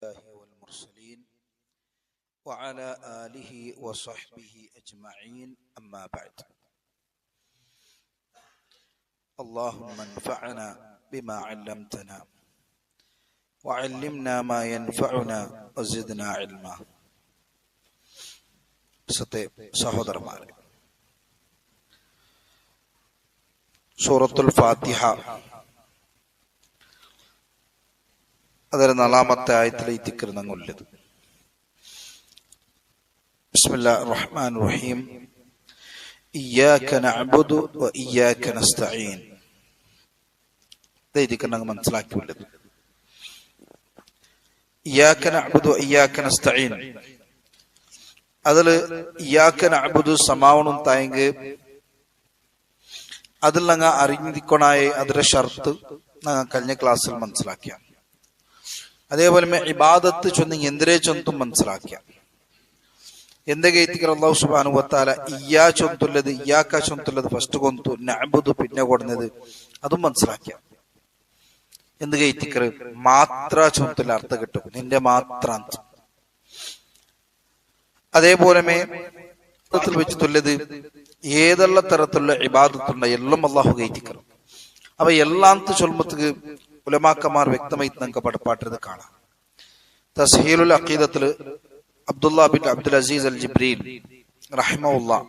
والمرسلين وعلى آله وصحبه أجمعين أما بعد. اللهم انفعنا بما علمتنا وعلمنا ما ينفعنا وزدنا علما. സഹോദരന്മാരെ, സൂറത്തുൽ ഫാത്തിഹ ಅದರ 4ാമത്തെ ആയത്തിലെ ദിക്റിനങ്ങുള്ളത്. ബിസ്മില്ലാഹിർ റഹ്മാനിർ റഹീം. ഇയ്യാക നഅ്ബുദു വ ഇയ്യാക നസ്തഈൻ. ദിക്റിനങ്ങ് മനസ്സിലാക്കിയുള്ളത്. ഇയ്യാക നഅ്ബുദു വ ഇയ്യാക നസ്തഈൻ അതിൽ ഇയ്യാക നഅ്ബുദു സമാവണം തായെങ്കിൽ അതിൽ ഞങ്ങൾ അറിഞ്ഞിരിക്കണായ അതിന്റെ ഷർത്ത് ഞങ്ങൾ കഴിഞ്ഞ ക്ലാസ്സിൽ മനസ്സിലാക്കിയ. അതേപോലെ ഇബാദത്ത് ചൊന്നെങ്കിൽ എന്തിനെ ചൊന്തും മനസ്സിലാക്കിയ. എന്തൊക്കെ എത്തിക്കർ അല്ലാഹു സുബ്ഹാനഹു വ തആല ഇയ്യാ ചൊന്തുള്ളത് ഇയ്യാക ചൊന്തുള്ളത് ഫസ്റ്റ് കൊന്തു, നഅ്ബുദു പിന്നെ കൊടുന്നത് അതും മനസ്സിലാക്കിയ. എന്തൊക്കെ എത്തിക്കർ മാത്ര ചൊന്തുള്ള അർത്ഥം കിട്ടും, നിന്റെ മാത്ര. അതേപോലെ വെച്ചിട്ടുള്ളത് ഏതെല്ലാം തരത്തിലുള്ള ഇബാദത്തുണ്ട് എല്ലാം അള്ളാഹു കയറ്റിക്കണം. അവ എല്ലാം ചൊല്ലുമ്പത്തേക്ക് ഉലമാക്കന്മാർ വ്യക്തമായി നമുക്ക് പഠിപ്പാട്ടത് കാണാം. തസ്ഹീലുൽ അഖീദത്തില് അബ്ദുല്ലാ ബിൻ അബ്ദുൽ അസീസ് അൽ ജിബ്രീൽ റഹിമഹുല്ലാ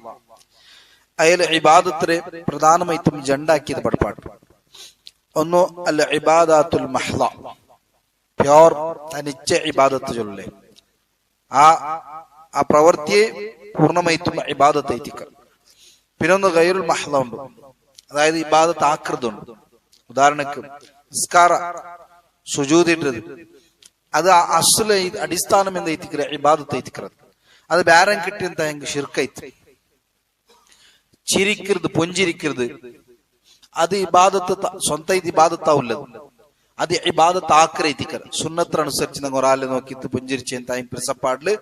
അയാൾ ഇബാദത്തിനെ പ്രധാനമായിട്ടും രണ്ടാക്കിയത് പഠിപ്പാട്ട്. ഒന്ന് അൽ ഇബാദത്തുൽ മഹ്ള, പ്യോർ തനിച്ച ഇബാദത്ത് ചൊല്ലേ, ആ പ്രവൃത്തിയെ പൂർണ്ണമായിട്ടും ഇബാദത്ത് എത്തിക്കുക. പിന്നൊന്ന് ഗൈറുൽ മഹ്ള ഉണ്ട്, അതായത് ഇബാദത്ത് ആകൃതുണ്ട്. ഉദാഹരണക്ക് നിസ്കാര സുജൂദിട്ടത് അത് അസ്ല അടിസ്ഥാനം എന്താ എത്തിക്കുക, ഇബാദത്ത് എത്തിക്കുന്നത്. അത് വേറെ കിട്ടിയ ഷിർക്കൈത്ത്. ചിരിക്കരുത്, പൊഞ്ചിരിക്കരുത്, അത് ഇബാദത്ത് സ്വന്തമായിട്ട് ഇബാദത്താവുള്ളത്. അത് ഇബാദത്ത് ആക്രയിത്തിക്കൽ. സുന്നത്തിനനുസരിച്ച് നിങ്ങൾ ഒരാളെ നോക്കിയിട്ട് പുഞ്ചിരിച്ച് പിരിസപ്പാടില്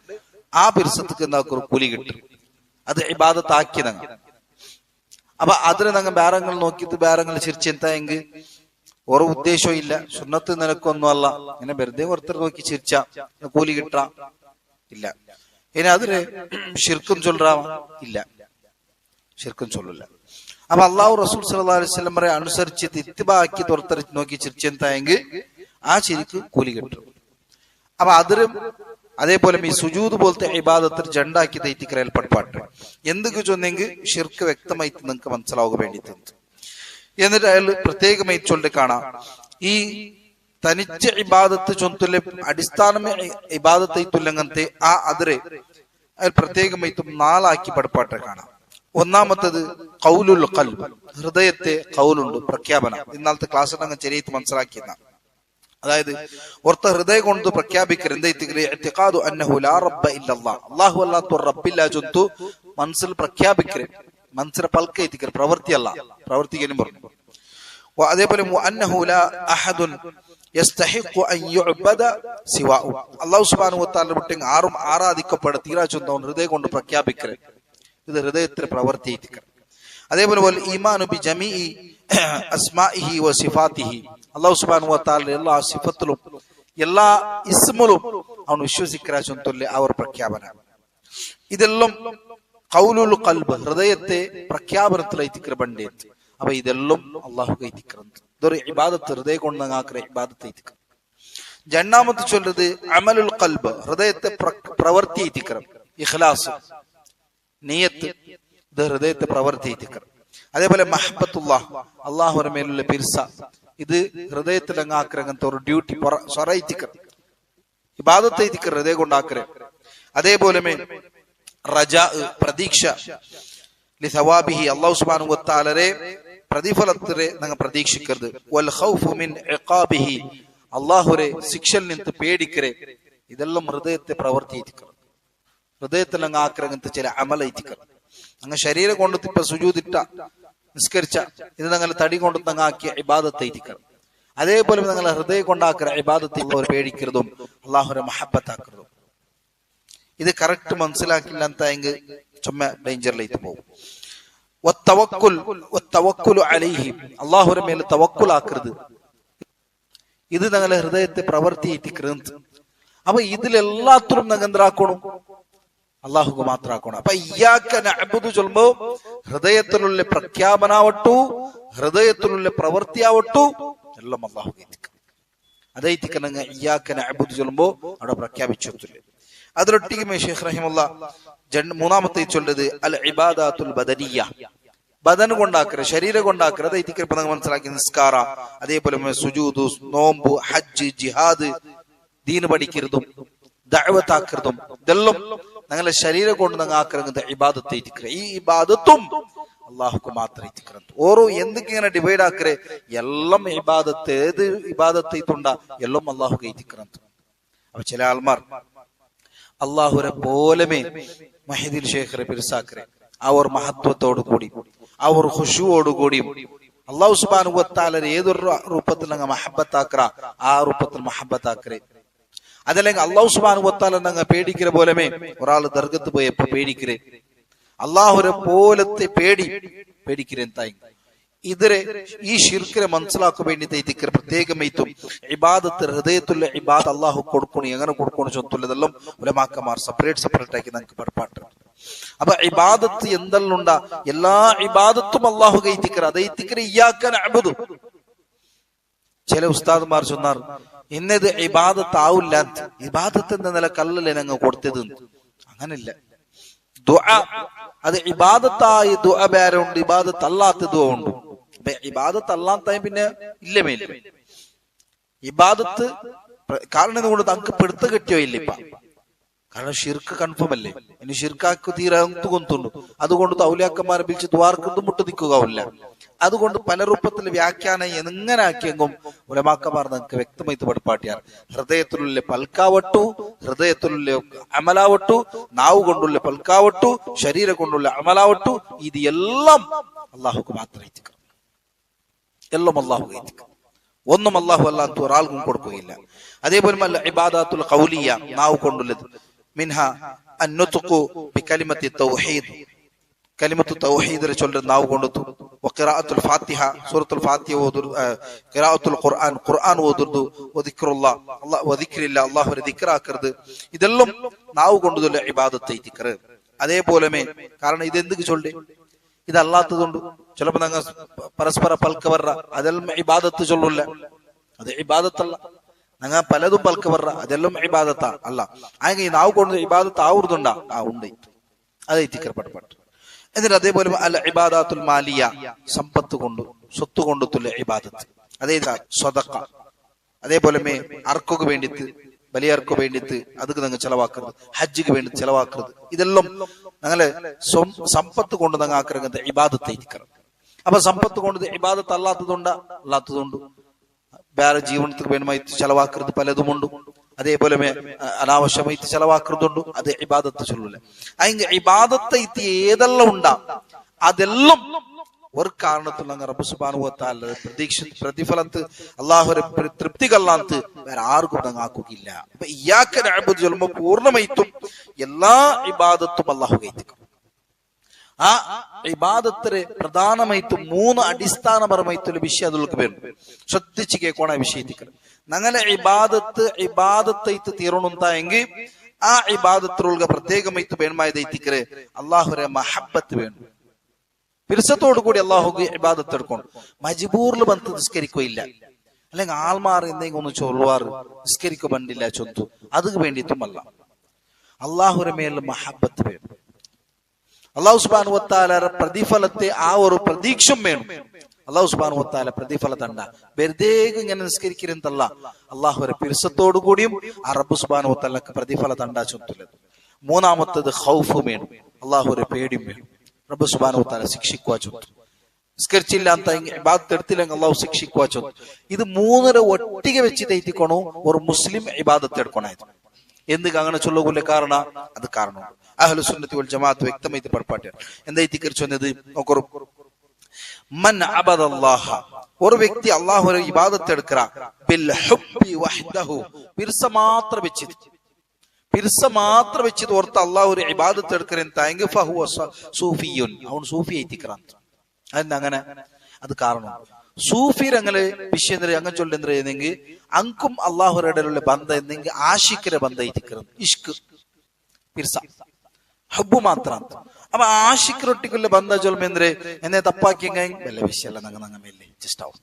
ആ പിരിസത്തിക്ക് എന്താക്കും കൂലി കിട്ടും. അത് ഇബാദത്ത് ആക്കിയതങ്ങ്. അപ്പൊ അതിന് ഞങ്ങൾ ബേരങ്ങൾ നോക്കിയിട്ട് ബേരങ്ങൾ ചിരിച്ചെന്തായെങ്കിൽ ഓരോ ഉദ്ദേശവും ഇല്ല, സുന്നത്ത് നിനക്കൊന്നും അല്ല, ഇങ്ങനെ വെറുതെ ഒരുത്തർ നോക്കി ചിരിച്ച കൂലി കിട്ടാ ഇല്ല. ഇനി അതിന് ഷിർക്കും ചൊല്ലാമ ഇല്ല, ഷിർക്കും ചൊല്ലില്ല. അപ്പൊ അള്ളാഹു റസൂൽ സല്ലല്ലാഹു അലൈഹി വസല്ലം അനുസരിച്ച് ഇത്തിബാക്കി തുറത്തറി നോക്കി ചിരിച്ചെന്തായെങ്കിൽ ആ ചിരിക്ക് കൂലി കിട്ടും. അപ്പൊ അതിലും അതേപോലെ ഈ സുജൂദ് പോലത്തെ ഇബാദത്തിൽ രണ്ടാക്കി തെറ്റിക്കരയിൽ പഠിപ്പാട്ട്. എന്തൊക്കെ ചൊന്നെങ്കിൽ ഷിർക്ക് വ്യക്തമായിട്ട് നിങ്ങൾക്ക് മനസ്സിലാവുക വേണ്ടിയിട്ട്. എന്നിട്ട് അയാൾ പ്രത്യേകമായി ചൊല്ലി കാണാം, ഈ തനിച്ച ഇബാദത്ത് ചൊന്തുള്ള അടിസ്ഥാനമേ ഇബാദത്തൈത്തുല്ലങ്ങനത്തെ ആ അതിരെ അയാൾ പ്രത്യേകമായിട്ടും 4 ആക്കി പഠിപ്പാട്ട് കാണാം. ഒന്നാമത്തത് ഖൗലുൽ ഖൽബ്, ഹൃദയത്തെ ഖൗലുണ്ട്, പ്രഖ്യാപനം. ഇന്നാളത്തെ ക്ലാസ്സിൽ അങ്ങ് ചെറിയ മനസ്സിലാക്കിയെന്ന, അതായത് ഓർത്ത ഹൃദയം കൊണ്ട് പ്രഖ്യാപിക്കരുത് അല്ലാഹു അല്ലാത്ത റബ്ബില്ല ചൊന്തു മനസ്സിൽ പ്രഖ്യാപിക്കരുത്, മനസ്സിലെ പൽക്കെത്തിക്കൽ, പ്രവൃത്തിയല്ല, പ്രവർത്തിക്കാനും പറഞ്ഞു. അതേപോലെ അല്ലാഹു സുബ്ഹാനഹു വ തആല വിട്ട് ആരും ആരാധിക്കപ്പെട തീരാ ചൊന്തവൻ ഹൃദയം കൊണ്ട് പ്രഖ്യാപിക്കരുത്. ഇത് ഹൃദയത്തിലെ പ്രവർത്തിക്കൽ. അതേപോലെ ഈമാനു ബി ജമീഇ അസ്മാഇഹി വ സിഫാതിഹി, അല്ലാഹു സുബ്ഹാനഹു വ തആല എല്ലാ സിഫത്തിലും എല്ലാ ഇസ്മിലും അവൻ വിശ്വസിക്കരാ ചൊന്തുള്ള അവർ പ്രഖ്യാപന. ഇതെല്ലാം ഖൗലുൽ ഖൽബ്, ഹൃദയത്തെ പ്രഖ്യാപനത്തിലേക്ക് ബണ്ടേ. അപ്പൊ ഇതെല്ലാം അള്ളാഹു കൈത്തിക്കുന്നത്. ഇതൊരു ഇബാദത്ത്, ഹൃദയം കൊണ്ട് ആക്കുന്ന ഇബാദത്ത് എത്തിക്കണം. രണ്ടാമത്തെ ചൊല്ലുന്നത് അമലുൽ ഖൽബ്, ഹൃദയത്തെ പ്രവൃത്തി എത്തിക്കണം. ഇഖ്ലാസ്, നിയത്ത്, ഇത് ഹൃദയത്തെ പ്രവൃത്തി എത്തിക്കണം. അതേപോലെ മഹബത്തുല്ലാഹ്, അള്ളാഹുവിന്റെ മേലുള്ള പിർസ, ഇത് ഹൃദയത്തിൽ അങ്ങാക്കരങ്ങനത്തെ ഒരു ഡ്യൂട്ടി സ്വറയിത്തിക്കണം, ഇബാദത്ത് എത്തിക്കണം, ഹൃദയം കൊണ്ടാക്കര. അതേപോലെ റജാ, പ്രതീക്ഷ, ലിസവാബിഹി, അല്ലാഹു സുബ്ഹാനഹു വ തആലയെ പ്രതിഫലത്തിനെ ഞങ്ങൾ പ്രതീക്ഷിക്കരുത്. വൽ ഖൗഫു മിൻ ഇഖാബിഹി, അല്ലാഹുരെ ശിക്ഷയിൽ നിന്ന് പേടിക്കരെ. ഇതെല്ലാം ഹൃദയത്തെ പ്രവർത്തിക്കണം, ഹൃദയത്തിൽ അങ്ങ് ആക്രങ്ങനത്തെ ചില അമലയിക്കണം. അങ്ങ് ശരീരം കൊണ്ട് ഇപ്പൊ സുജൂദിട്ട നിസ്കരിച്ച ഇത് ഞങ്ങൾ തടി കൊണ്ട് തങ്ങാക്കിയ ഇബാദത്തയിക്കണം. അതേപോലെ ഞങ്ങൾ ഹൃദയം കൊണ്ടാക്കുന്ന ഇബാദത്തിൽ പേടിക്കരുതും അള്ളാഹുരെ മഹബത്താക്കരുതും. ഇത് കറക്റ്റ് മനസ്സിലാക്കില്ല എന്തായെങ്കിൽ ചുമ്മ ഡേഞ്ചറിലേക്ക് പോകും. അള്ളാഹുരെ മേലെ തവക്കുലാക്കരുത്. ഇത് ഞങ്ങളെ ഹൃദയത്തെ പ്രവർത്തിയിട്ടിക്കരുത്. അപ്പൊ ഇതിലെല്ലാത്തിലും ഞങ്ങൾ എന്താക്കണം, അള്ളാഹുക്ക് മാത്രമാക്കണം. അപ്പൊ ഇയ്യാക നഅ്ബുദു ചൊല്ലുമ്പോ ഹൃദയത്തിലുള്ള പ്രഖ്യാപനാവട്ടു, ഹൃദയത്തിലുള്ള പ്രവൃത്തിയാവട്ടു എല്ലാം അള്ളാഹുക്ക് എത്തിക്കണം. അതേത്തിക്കണങ്ങ ഇയ്യാക നഅ്ബുദു ചൊല്ലുമ്പോ അവിടെ പ്രഖ്യാപിച്ചിട്ടില്ല. അതിലൊട്ടിക്കുമേ ഷെയ്ഖ് റഹിമഹുള്ള മൂന്നാമത്തെ ചൊല്ലത് അൽ ഇബാദത്തുൽ ബദനിയ്യ, ബദൻ കൊണ്ടാക്കര, ശരീരം കൊണ്ടാക്കര. അതേത്തിക്ക് ഇപ്പൊ നിങ്ങൾ മനസ്സിലാക്കി നിസ്കാര, അതേപോലെ സുജൂദ്, നോമ്പ്, ഹജ്ജ്, ജിഹാദ്, ദീന് പഠിക്കരുതും ദഅവത്താക്കരുതും ഇതെല്ലാം ഞങ്ങളെ ശരീരം കൊണ്ട് ഞങ്ങൾ ആക്കുന്നത് ഇബാദത്തെ. ഈ ഇബാദത്തും അള്ളാഹുക്ക് മാത്രം ഇത്തിക്കറത്. ഓരോ എന്തൊക്കെ ഡിവൈഡ് ആക്കരെ എല്ലാം ഇബാദത്ത്, ഏത് ഇബാദത്തെ ഇതുണ്ട എല്ലാം അള്ളാഹുക്ക് ഇത്തിക്കറത്. അപ്പൊ ചില ആൾമാർ അള്ളാഹുരെ പോലമേ മഹീദുൽ ഷേഖറെ പിരിസാക്കരെ ആ ഒരു മഹത്വത്തോടു കൂടി, ആ ഒരു ഖുശൂഓടുകൂടിയും അള്ളാഹു സുബ്ഹാനഹു വ തആല ഏതൊരു രൂപത്തിൽ ഞങ്ങൾ മഹബത്താക്കറ ആ രൂപത്തിൽ മഹബത്താക്കരെ. അതല്ലെങ്കിൽ അള്ളാഹു സുബ്ഹാനഹു വ തആല ഞങ്ങൾ പേടിക്കര പോലമേ ഒരാൾ ദർഗത്ത് പോയപ്പോ പേടിക്കരെ അള്ളാഹുരെ പോലത്തെ പേടിക്കരെന്തായി. ഇതിരെ ഈ ഷിർക്കിനെ മനസ്സിലാക്കാൻ വേണ്ടി ഇതിക്കർ പ്രത്യേകമായിട്ടും ഇബാദത്ത് ഹൃദയത്തുള്ള ഇബാദത്ത് അള്ളാഹു കൊടുക്കണം. എങ്ങനെ കൊടുക്കണം ചൊത്തുള്ളതെല്ലാം ഉലമാക്കന്മാർ സെപ്പറേറ്റ് ആക്കി നമുക്ക് പഠിപ്പാട്ട്. അപ്പൊ ഇബാദത്ത് എന്തെല്ലാം എല്ലാ ഇബാദത്തും അള്ളാഹു കൈത്തിക്കർ, അതൈത്തിക്കർ ഇയ്യാക നഅ്ബുദു. ചില ഉസ്താദ്മാർ ചൊന്നാർ ഇന്നത് ഇബാദത്ത് ആവില്ല, ഇബാദത്ത് എന്ന നിലക്കല്ലല്ലേ ഞങ്ങൾ കൊടുത്തത്. അങ്ങനില്ല. ദുആ അത് ഇബാദത്തായി ദുആ വേറുണ്ട്, ഇബാദത്ത് അല്ലാത്ത ദുആ ഉണ്ട്. ഇബാദത്ത് അല്ലാത്ത പിന്നെ ഇല്ലമേ ഇല്ല ഇബാദത്ത്. കാരണം ഇതുകൊണ്ട് നമുക്ക് പെടുത്ത് കിട്ടിയോ ഇല്ല ഇപ്പ, കാരണം ഷിർക്ക് കൺഫേം അല്ലേ. ഇനി ഷിർക്കാക്ക് തീരാത്തു കൊന്തുണ്ട്, അതുകൊണ്ട് ഔലിയാക്കന്മാരെ വിളിച്ച് ദ്വാർക്കും മുട്ട് നിൽക്കുകയില്ല. അതുകൊണ്ട് പല രൂപത്തിൽ വ്യാഖ്യാനം എങ്ങനെ ആക്കിയെങ്കും ഉലമാക്കന്മാർ നമുക്ക് വ്യക്തമായിട്ട് പഠിപ്പാട്ടിയാർ. ഹൃദയത്തിലുള്ള പൽക്കാവട്ടു, ഹൃദയത്തിലുള്ള അമലാവട്ടു, നാവ് കൊണ്ടുള്ള പൽക്കാവട്ടു, ശരീരം കൊണ്ടുള്ള അമലാവട്ടു, ഇത് എല്ലാം അള്ളാഹുക്ക് മാത്രം എത്തിക്കണം. എല്ലാം അള്ളാഹു എത്തിക്കണം. ഒന്നും അള്ളാഹു അല്ലാത്ത ഒരാൾക്കും കൊടുക്കുകയില്ല. അതേപോലെ ഇബാദത്തുൽ ഖൗലിയ, നാവ് കൊണ്ടുള്ളത്. മിൻഹ അന്നുത്ഖു ബികലിമത്തി തൗഹീദ്, കലിമത്തു തൗഹീദിനെ ചൊല്ലുന്ന നാവ് കൊണ്ടു. വഖിറാഅത്തുൽ ഫാത്തിഹ, സൂറത്തുൽ ഫാത്തിഹ ഓതുന്നു. ഖിറാഅത്തുൽ ഖുർആൻ, ഖുർആൻ ഓതുന്നു. വദിക്റുല്ലാഹ്, വദിക്രില്ല, അല്ലാഹുവിനെ ദിക്റാക്കരുത്. ഇതെല്ലാം നാവ് കൊണ്ടുള്ള ഇബാദത്തെ ദിക്ർ. അതേപോലെ കാരണം ഇതെന്തൊക്കെ ചൊല്ലി ഇതല്ലാത്തതുകൊണ്ട് ചിലപ്പോ ഞങ്ങൾ പരസ്പര പൽക്ക വർറ, അതെല്ലാം ഇബാദത്ത് ചൊല്ലില്ല, അത് ഇബാദത്തല്ല. ഞങ്ങൾ പലതും പൽക്ക വർറ, അതെല്ലാം ഇബാദത്താ അല്ല. അങ്ങനെ നാവ് കൊണ്ട് ഇബാദത്ത് ആവുന്നുണ്ടാ ഉണ്ട്, അത് ദിക്ർപ്പെട്ടു. എന്നിട്ട് അതേപോലെ അൽ ഇബാദത്തുൽ മാലിയ, സമ്പത്ത് കൊണ്ട് സ്വത്ത് കൊണ്ടുള്ള ഇബാദത്ത്. അതേ സ്വതക്ക, അതേപോലെ അർക്കൊക്കെ വേണ്ടിട്ട്, ബലിയർക്ക് വേണ്ടിട്ട് അതൊക്കെ ഞങ്ങൾ ചെലവാക്കരുത്. ഹജ്ജിക്ക് വേണ്ടി ചെലവാക്കരുത്. ഇതെല്ലാം ഞങ്ങളെ സമ്പത്ത് കൊണ്ട് ഞങ്ങൾ ആക്കുന്നത് ഇബാദത്തെ ഇരിക്കണം. അപ്പൊ സമ്പത്ത് കൊണ്ട് ഇബാദത്ത് അല്ലാത്തതുണ്ട് വേറെ ജീവനത്തിന് വേണമായിട്ട് ചെലവാക്കരുത് പലതുമുണ്ട്. അതേപോലെ അനാവശ്യമായിട്ട് ചെലവാക്കരുതുണ്ട്, അത് ഇബാദത്ത് ചൊല്ലില്ല. അതിന് ഇബാദത്തെ ഏതെല്ലാം ഉണ്ടാ അതെല്ലാം ഒരു കാരണത്തിൽ റബ്ബ് സുബ്ഹാനഹു വ തആല പ്രതിഫലത്ത് അല്ലാഹുവിന്റെ തൃപ്തി കല്ലാത്ത് വേറെ ആർക്കും ഞങ്ങൾ ആക്കുകയില്ല. അപ്പൊ ഇയ്യാക നഅ്ബുദു ചൊല്ലുമ്പോൾ പൂർണ്ണമായിട്ടും എല്ലാ ഇബാദത്തും അല്ലാഹു കൈത്തിക്കും. ആ ഇബാദത്തിന് പ്രധാനമായിട്ടും 3 അടിസ്ഥാനപരമായിട്ടുള്ള വിഷയം അതിലേക്ക് വരും. ശ്രദ്ധിച്ച് കേൾക്കണ വിഷയത്തിക്ക് ഞങ്ങളെ ഇബാദത്തായിട്ട് തീരണമെങ്കിൽ ആ ഇബാദത്തിലുള്ള പ്രത്യേകമായിട്ട് വേണമായതൈത്തിക്കര് അള്ളാഹുരെ മഹബത്ത് വേണം. പിരിസത്തോടു കൂടി അള്ളാഹുക്ക് ഇബാദത്ത് എടുക്കണം. മജ്ബൂറിൽ ബന്ധ നിസ്കരിക്കുകയില്ല, അല്ലെങ്കിൽ ആൾമാർ എന്തെങ്കിലും ഒന്ന് ചൊല്ലുവാറ് നിസ്കരിക്കുക ബണ്ടില്ല ചൊന്തു, അതിന് വേണ്ടിയിട്ടുമല്ല. അള്ളാഹുരെ മേൽ മഹബത്ത് വേണം. അള്ളാഹു സുബ്ഹാനഹു വ തആല പ്രതിഫലത്തെ ആ ഒരു പ്രതീക്ഷയും വേണം. അള്ളാഹു സുബ്ഹാനഹു വ തആല പ്രതിഫല തണ്ട വെറുതെ ഇങ്ങനെ നിസ്കരിക്കരുതല്ല, അള്ളാഹുരെ പിരിസത്തോടു കൂടിയും ആ റബ്ബ് സുബ്ഹാനഹു വ തആലക്ക് പ്രതിഫല തണ്ട ചൊല്ലുന്നത്. മൂന്നാമത്തത് ഖൗഫ് വേണം, അള്ളാഹുരെ പേടിയും വേണം. റബ്ബ് സുബ്ഹാനഹു വ തആല ശിക്ഷിക്കുക ചൊല്ലും. നിസ്കരിച്ചില്ല ಅಂತ ഇബാദത്ത് എടുത്തില്ലെങ്കിൽ അള്ളാഹു ശിക്ഷിക്കുക ചൊല്ലും. ഇത് 3 ഒട്ടിಗೆ വെച്ചിട്ട് എത്തിക്കണോ ഒരു മുസ്ലിം ഇബാദത്ത് എടുക്കണായിരുന്നു. എന്തൊക്കെ അങ്ങനെ ചൊല്ലുകൂല കാരണം അത് കാരണം അഹ്ലു സുന്നത്തി വൽ ജമാഅത്ത് വ്യക്തമായിട്ട് പഠിപ്പാട്ടാണ്. എന്താ ദിക്ർ ചൊന്നത് നോക്കൂ. മൻ അബദല്ലാഹ, ഒരു വ്യക്തി അല്ലാഹുവിനെ ഇബാദത്ത് എടുക്കറ ബിൽ ഹുബ്ബി വഹ്ദഹു, പിർസ മാത്ര വെച്ചിട്ട് ഓർത്ത് അല്ലാഹുവിനെ ഇബാദത്ത് എടുക്കറെന്തായെങ്കിൽ ഫഹുവ സൂഫിയുൻ, അവൻ സൂഫി ആയിത്തിക്കറാൻ. അതെന്താ അങ്ങനെ? അത് കാരണം സൂഫിരങ്ങള് വിഷയന്തര അങ്ങ് ചൊല്ലുന്നെങ്കിൽ അങ്കും അള്ളാഹുരുടെ ബന്ധ എന്നെങ്കിൽ ആഷിക്കര ബന്ധ ഇരിക്കുന്നത് ഇഷ്ക് പിർസ ഹബ്ബു മാത്രം. അപ്പൊ ആഷിക്കരൊട്ടിക്കുള്ള ബന്ധ ചൊല്ലുമെന്തേ എന്നെ തപ്പാക്കിയെങ്കിൽ വല്ല വിഷയമല്ല നങ്ങ മേലെ ജസ്റ്റ് ആവും.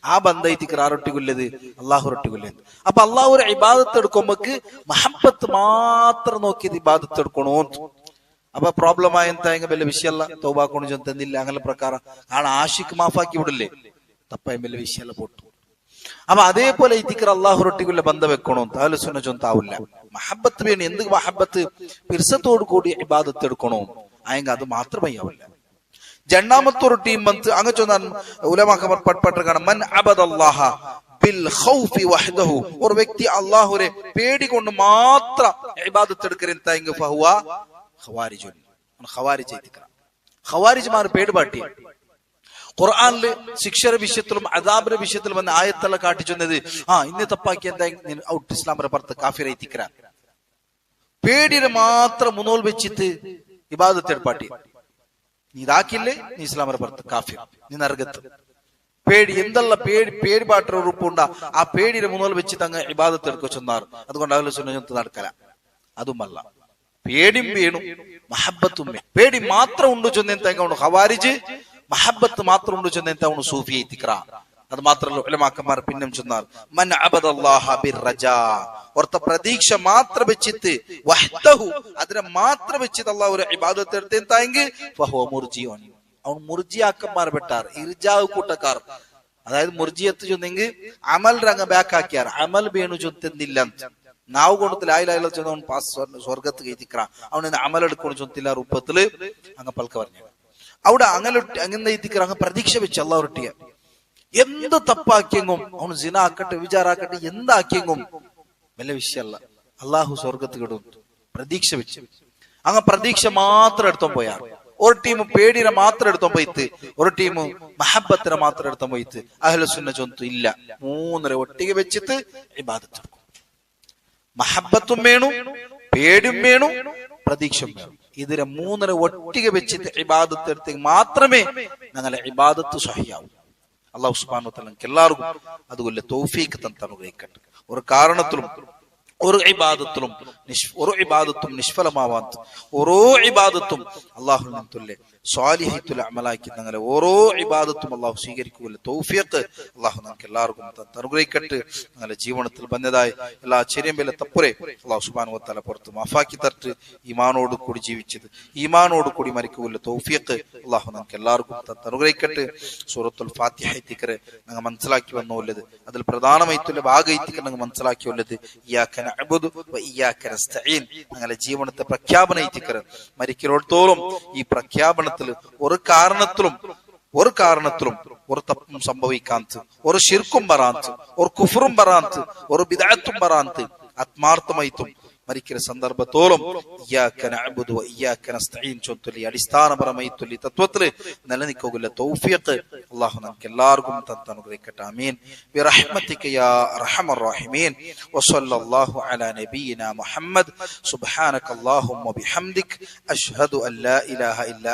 ആ ബന്ധ ഇത്തിക്കർ ആരൊട്ടിക്കുള്ളത് അള്ളാഹുരൊട്ടിക്കുള്ളത്. അപ്പൊ അള്ളാഹുരെ ഇബാദത്ത് എടുക്കുമ്പോക്ക് മഹബത്ത് മാത്രം നോക്കിയത് ഇബാദത്ത് എടുക്കണോ. അപ്പൊ പ്രോബ്ലം ആയെന്തായെങ്കിൽ വല്ല വിഷയമല്ല തൗബാക്കൊണ്ടു ചെന്നില്ല അങ്ങനെ പ്രകാരം ആണ് ആഷിക്ക് മാഫാക്കി വിടില്ലേ തപ്പായ വല്ല വിഷയമല്ല പൊട്ടു. അപ്പൊ അതേപോലെ ഇത്തിക്കർ അള്ളാഹുരൊട്ടിക്കുള്ള ബന്ധം വെക്കണോ താല് സുന്ന ചൊന്താവില്ല. മഹബത്ത് വേണം. എന്ത് മഹബത്ത് പിർസത്തോടു കൂടി ഇബാദത്ത് എടുക്കണോ ആയെങ്കിൽ അത് മാത്രമേ ആവില്ല. രണ്ടാമത്തൊരു ടീം വന്ന് അങ്ങ് ചൊന്നാൻ ഉലമാക്കന്മാർ പട്പട്ട മൻ അബദല്ലാഹ ബിൽ ഖൗഫി വഹ്ദഹു, ഒരു വ്യക്തി അല്ലാഹുവിനെ പേടികൊണ്ട് മാത്രം ഇബാദത്ത് എടുക്കരുതെങ്കിൽ ഫഹുവ ഖവാരിജുൻ. ഖവാരിജ് ഇത്തിക്കറ ഖവാരിജ്മാർ പേടിപാട്ടി ഖുർആനില് ശിക്ഷയുടെ വിഷയത്തിലും അദാബിന്റെ വിഷയത്തിലും വന്ന ആയത്തെല്ലാം കാട്ടിച്ചെന്നത് ഇന്ന് തപ്പാക്കി എന്തായാലും ഔട്ട് ഇസ്ലാമിന്റെ പുറത്ത് കാഫിറ ഇത്തിക്കറ. പേടിയെ മാത്രം മുന്നോൽ വെച്ചിട്ട് ഇബാദത്ത് എടുപ്പാട്ടി. നീ ഇതാക്കില്ലേ നീ ഇസ്ലാമിന്റെ പുറത്ത് കാഫിർ, നീ നരകത്ത്. പേടി എന്തെല്ലാം പേടിപാട്ട ഉറപ്പുണ്ടാ ആ പേടിയുടെ മുന്നോൽ വെച്ചിട്ട് അങ്ങ് ഇബാദത്ത് എടുക്കുക ചെന്നാർ. അതുകൊണ്ട് അഹ്ലു സുന്നത്ത് നടക്കല. അതുമല്ല പേടിയും വേണം മഹബത്തും വേണം. പേടി മാത്രം ഉണ്ട് ചെന്നെന്താ ഖവാരിജ്, മഹബത്ത് മാത്രം ഉണ്ട് ചെന്നെന്താ സൂഫി ഇത്തിക്ര. അത് മാത്രമല്ല ഉലമാക്കന്മാർ പിന്നും ചെന്നാൽ മൻ അബദല്ലാഹ ബിർറജാ, ഓർത്ത പ്രതീക്ഷ മാത്രം വെച്ചിട്ട് വഹ്ദഹു അതിനെ മാത്രം വെച്ചിട്ട് അല്ലാഹുവിനെ ഇബാദത്ത് എടുത്തെങ്കിൽ ഫഹുവ മുർജിഉൻ, അവൻ മുർജിയാക്കന്മാർ പെട്ടാർ, ഇർജാവ് കൂട്ടക്കാർ. അതായത് മുർജിയത്ത് ചൊന്നെങ്കിൽ അമൽ രംഗ ബാക്കാക്കിയാർ, അമൽ വേണു ചൊന്നില്ല. നാവ് കൊണ്ടത്തിൽ ആയില്ല ചെന്നവൻ പാസ് സ്വർഗത്ത് കയറ്റിക്ര, അവൻ അമലെടുക്കണം ചൊന്നില്ല രൂപത്തില് അങ്ങ് പൽക്ക പറഞ്ഞു. അവിടെ അങ്ങനെ എത്തിക്കറ അങ്ങ് പ്രതീക്ഷ വെച്ച് അള്ളാഹുരട്ടിയ എന്ത് തപ്പാക്കിയെങ്കും അവന് സിന ആക്കട്ടെ വിചാരാക്കട്ടെ എന്താക്കിയെങ്കും വല്ല വിഷയമല്ല, അള്ളാഹു സ്വർഗത്ത് കിടും പ്രതീക്ഷ വെച്ച് അങ്ങ് പ്രതീക്ഷ മാത്രം എടുത്തോ പോയാർ. ഒരു ടീം പേടിനെ മാത്രം എടുത്തോ പോയിത്ത്, ഒരു ടീം മഹബത്തിനെ മാത്രം എടുത്തോ പോയിത്ത്. അഹ്ലു സുന്ന ചൊന്തു ഇല്ല, മൂന്നര ഒട്ടിಗೆ വെച്ചിട്ട് ഇബാദത്ത് എടുക്കും. മഹബത്തും വേണം, പേടിയും വേണം, പ്രതീക്ഷയും വേണം. ഇതിനെ മൂന്നര ഒട്ടിಗೆ വെച്ചിട്ട് ഇബാദത്ത് എടുത്തെങ്കിൽ മാത്രമേ ഞങ്ങളെ ഇബാദത്ത് സഹിയാവൂ. അല്ലാഹു സുബ്ഹാനഹു വ തആല എല്ലാവർക്കും അതുപോലെ തൗഫീഖ് തന്നനുഗ്രഹിക്കട്ടെ. ഒരു കാരണത്തിലും ഒരു ഇബാദത്തും നിഷ്ഫലമാവാൻ ഓരോ ഇബാദത്തും അല്ലാഹുവിൽ നിന്നുള്ള സ്വാലിഹത്തുൽ അമലാക്കി ഞങ്ങളെ ഓരോ ഇബാദത്തും അല്ലാഹു സ്വീകരിക്കുകയില്ല. തൗഫീഖ് അല്ലാഹു നമുക്ക് എല്ലാവർക്കും തന്നനുഗ്രഹിക്കട്ടെ. ഞങ്ങളുടെ ജീവിതത്തിൽ വന്നതായ എല്ലാ ചെറിയ വില തപ്പുരെ അല്ലാഹു സുബ്ഹാനഹു വ തആല പുറത്ത് മാഫാക്കി തരട്ട്. ഈമാനോട് കൂടി ജീവിച്ചത് ഈമാനോട് കൂടി മരിക്കുകയില്ല. തൗഫീഖ് അല്ലാഹു നമുക്ക് എല്ലാവർക്കും തന്നനുഗ്രഹിക്കട്ടെ. സൂറത്തുൽ ഫാത്തിഹ ഇത്തിക്കറെ ഞങ്ങൾ മനസ്സിലാക്കി വന്നുള്ളത് അതിൽ പ്രധാനമായിട്ടുള്ള ഭാഗത്തിക്കർ ഞങ്ങൾ മനസ്സിലാക്കി ഉള്ളത് ഇയ്യാക നഅ്ബുദു വ ഇയ്യാക നസ്തഈൻ. ഞങ്ങളുടെ ജീവിതത്തെ പ്രഖ്യാപന ഇത്തിക്കർ മരിക്കലോടത്തോളം ഈ പ്രഖ്യാപനത്തിൽ ഒരു കാരണത്തിലും ഒരു തപ്പും സംഭവിക്കാത്ത, ഒരു ശിർക്കും വരാത്ത, ഒരു കുഫറും വരാത്ത, ഒരു ബിദ്അത്തും വരാത്ത ആത്മാർത്ഥമായിട്ടും മരിക്കുന്ന സന്ദർഭത്തോളം ഇയ്യാക നഅ്ബുദു വ ഇയ്യാക നസ്തഈൻ ചൊല്ലി അടിസ്ഥാനപരമായിട്ടുള്ള തത്വത്തിൽ നിലനിൽക്കുകയില്ല. തൗഫീഖ് അല്ലാഹു നമുക്ക് എല്ലാവർക്കും തന്നനുഗ്രഹിക്കട്ടെ. ആമീൻ ബിറഹ്മതിക യാ അർഹമർ റഹീമീൻ. വസല്ലല്ലാഹു അലാ നബിയിനാ മുഹമ്മദ്. സുബ്ഹാനക അല്ലാഹുമ്മ ബിഹംദിക അഷ്ഹദു അൻ ലാ ഇലാഹ ഇല്ലാ